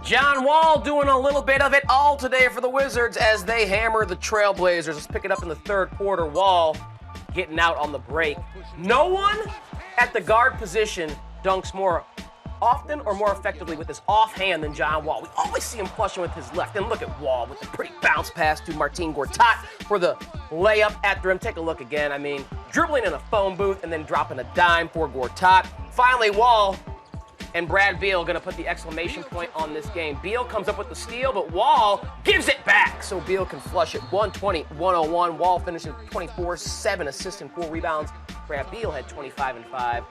John Wall doing a little bit of it all today for the Wizards as they hammer the Trailblazers. Let's pick it up in the third quarter. Wall getting out on the break. No one at the guard position dunks more often or more effectively with his offhand than John Wall. We always see him flushing with his left. And look at Wall with the pretty bounce pass to Marcin Gortat for the layup at the rim. Take a look again. I mean, dribbling in a phone booth and then dropping a dime for Gortat. Finally, Wall and Brad Beal going to put the exclamation point on this game. Beal comes up with the steal, but Wall gives it back. So Beal can flush it 120-101. Wall finishes 24, 7 assists and 4 rebounds. Brad Beal had 25 and 5.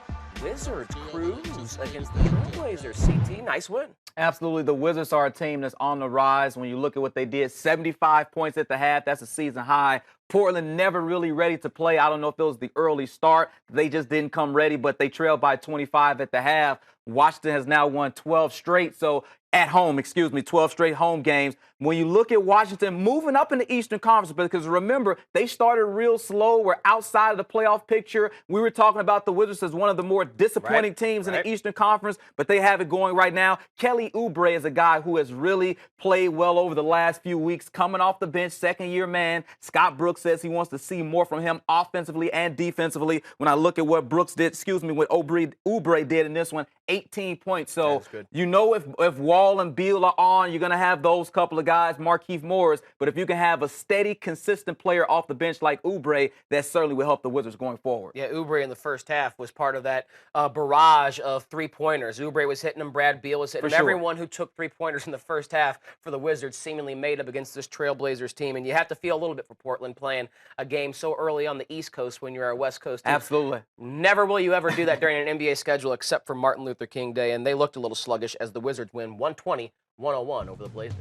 Wizards cruise against the Trailblazers. CT, nice win. Absolutely. The Wizards are a team that's on the rise. When you look at what they did, 75 points at the half. That's a season high. Portland never really ready to play. I don't know if it was the early start. They just didn't come ready, but they trailed by 25 at the half. Washington has now won 12 straight. So at home, 12 straight home games. When you look at Washington moving up in the Eastern Conference, because remember, they started real slow. We're outside of the playoff picture. We were talking about the Wizards as one of the more disappointing teams in the Eastern Conference, but they have it going right now. Kelly Oubre is a guy who has really played well over the last few weeks, coming off the bench, second-year man. Scott Brooks says he wants to see more from him offensively and defensively. When I look at what what Oubre did in this one, 18 points. So you know if Wall and Beal are on, you're going to have those couple of guys, Markieff Morris. But if you can have a steady, consistent player off the bench like Oubre, that certainly will help the Wizards going forward. Yeah, Oubre in the first half was part of that barrage of three-pointers. Oubre was hitting them, Brad Beal was hitting them. Everyone who took three-pointers in the first half for the Wizards seemingly made up against this Trailblazers team. And you have to feel a little bit for Portland playing a game so early on the East Coast when you're a West Coast team. Absolutely. Never will you ever do that during an NBA schedule except for Martin Luther King Day. And they looked a little sluggish as the Wizards win 120-101 over the Blazers.